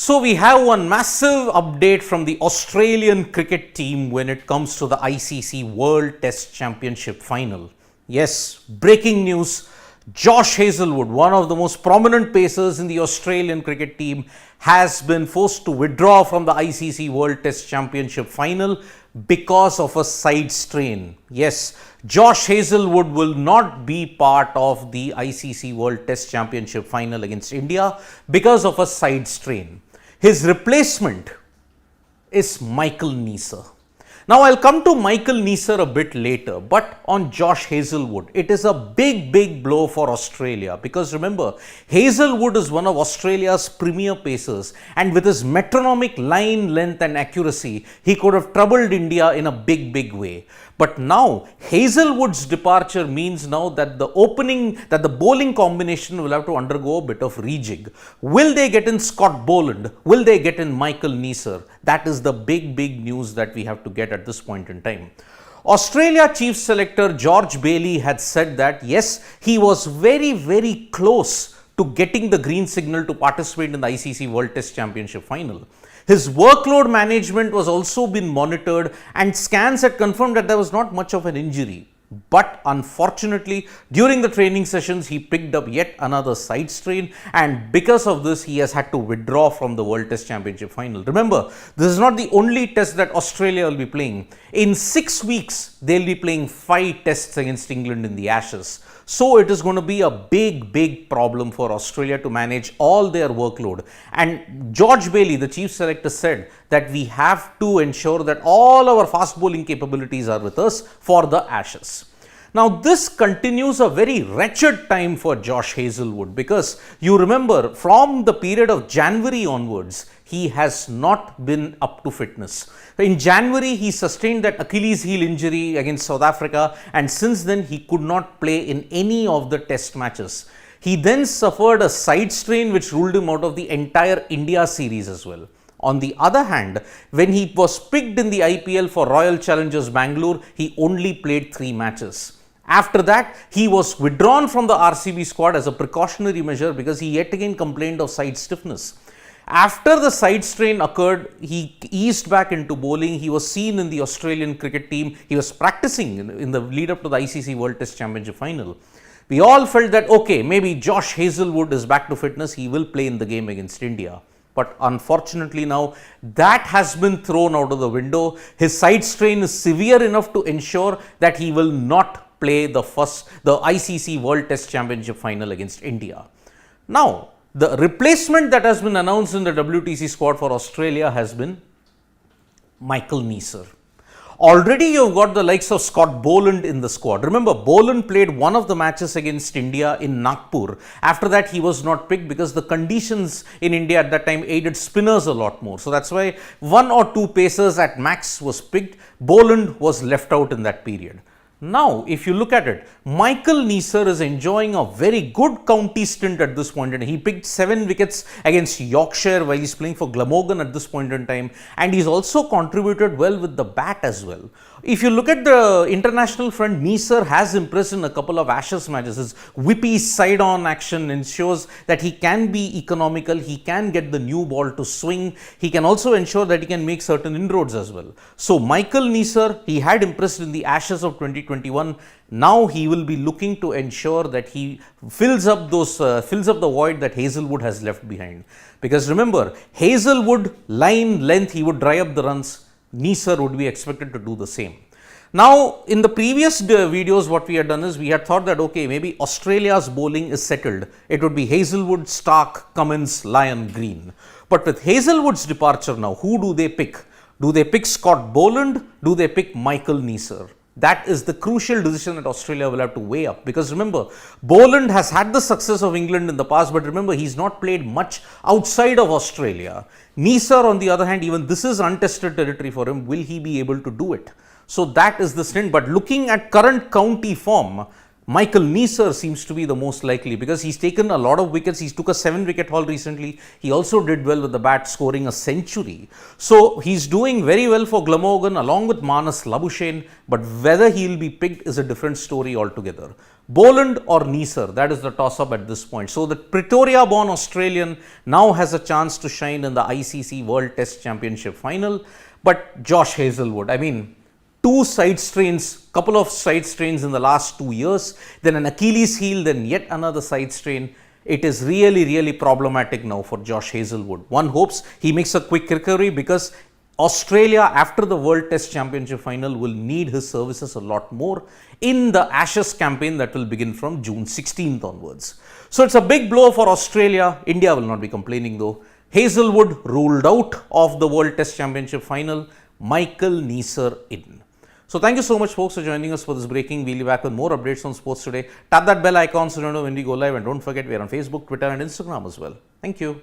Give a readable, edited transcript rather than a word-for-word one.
So we have one massive update from the Australian cricket team when it comes to the ICC World Test Championship Final. Yes, breaking news. Josh Hazlewood, one of the most prominent pacers in the Australian cricket team, has been forced to withdraw from the ICC World Test Championship Final because of a side strain. Yes, Josh Hazlewood will not be part of the ICC World Test Championship Final against India because of a side strain. His replacement is Michael Nesser. Now, I'll come to Michael Nesser a bit later, but on Josh Hazlewood, it is a big blow for Australia because remember, Hazlewood is one of Australia's premier pacers, and with his metronomic line length and accuracy, he could have troubled India in a big way. But now, Hazlewood's departure means now that the bowling combination will have to undergo a bit of rejig. Will they get in Scott Boland? Will they get in Michael Nesser? That is the big news that we have to get at this point in time. Australia Chief Selector George Bailey had said that yes, he was very close to getting the green signal to participate in the ICC World Test Championship Final. His workload management was also been monitored and scans had confirmed that there was not much of an injury. But unfortunately, during the training sessions, he picked up yet another side strain, and because of this, he has had to withdraw from the World Test Championship Final. Remember, this is not the only test that Australia will be playing. In 6 weeks, they'll be playing 5 tests against England in the Ashes. So it is going to be a big problem for Australia to manage all their workload. And George Bailey, the chief selector, said that we have to ensure that all our fast bowling capabilities are with us for the Ashes. Now, this continues a very wretched time for Josh Hazlewood because you remember from the period of January onwards, he has not been up to fitness. In January, he sustained that Achilles heel injury against South Africa, and since then he could not play in any of the test matches. He then suffered a side strain which ruled him out of the entire India series as well. On the other hand, when he was picked in the IPL for Royal Challengers Bangalore, he only played 3 matches. After that, he was withdrawn from the RCB squad as a precautionary measure because he yet again complained of side stiffness. After the side strain occurred, he eased back into bowling. He was seen in the Australian cricket team. He was practicing in the lead up to the ICC World Test Championship Final. We all felt that, okay, maybe Josh Hazlewood is back to fitness. He will play in the game against India. But unfortunately now, that has been thrown out of the window. His side strain is severe enough to ensure that he will not play the ICC World Test Championship Final against India. Now, the replacement that has been announced in the WTC squad for Australia has been Michael Nesser. Already you've got the likes of Scott Boland in the squad. Remember, Boland played one of the matches against India in Nagpur. After that, he was not picked because the conditions in India at that time aided spinners a lot more. So that's why 1 or 2 pacers at max was picked. Boland was left out in that period. Now, if you look at it, Michael Nesser is enjoying a very good county stint at this point in time. He picked 7 wickets against Yorkshire while he's playing for Glamorgan at this point in time, and he's also contributed well with the bat as well. If you look at the international front, Nesser has impressed in a couple of Ashes matches. His whippy side-on action ensures that he can be economical, he can get the new ball to swing, he can also ensure that he can make certain inroads as well. So, Michael Nesser, he had impressed in the Ashes of 2021. Now he will be looking to ensure that he fills up the void that Hazlewood has left behind. Because remember, Hazlewood line length, he would dry up the runs. Nesser would be expected to do the same. Now, in the previous videos, what we had done is we had thought that okay, maybe Australia's bowling is settled. It would be Hazlewood, Stark, Cummins, Lyon, Green. But with Hazlewood's departure now, who do they pick? Do they pick Scott Boland? Do they pick Michael Nesser? That is the crucial decision that Australia will have to weigh up, because remember, Boland has had the success of England in the past, but remember, he's not played much outside of Australia. Nesser, on the other hand, even this is untested territory for him. Will he be able to do it? So that is the stint. But looking at current county form, Michael Nesser seems to be the most likely because he's taken a lot of wickets. He took a 7-wicket haul recently. He also did well with the bat, scoring a century. So he's doing very well for Glamorgan along with Manas Labuschagne, but whether he'll be picked is a different story altogether. Boland or Nesser, that is the toss-up at this point. So the Pretoria-born Australian now has a chance to shine in the ICC World Test Championship Final. But Josh Hazelwood, I mean, couple of side strains in the last 2 years, then an Achilles heel, then yet another side strain. It is really problematic now for Josh Hazelwood. One hopes he makes a quick recovery because Australia, after the World Test Championship Final, will need his services a lot more in the Ashes campaign that will begin from June 16th onwards. So it's a big blow for Australia. India will not be complaining though. Hazelwood ruled out of the World Test Championship Final. Michael Nesser in. So thank you so much folks for joining us for this breaking. We'll be back with more updates on sports today. Tap that bell icon so you know when we go live, and don't forget we are on Facebook, Twitter and Instagram as well. Thank you.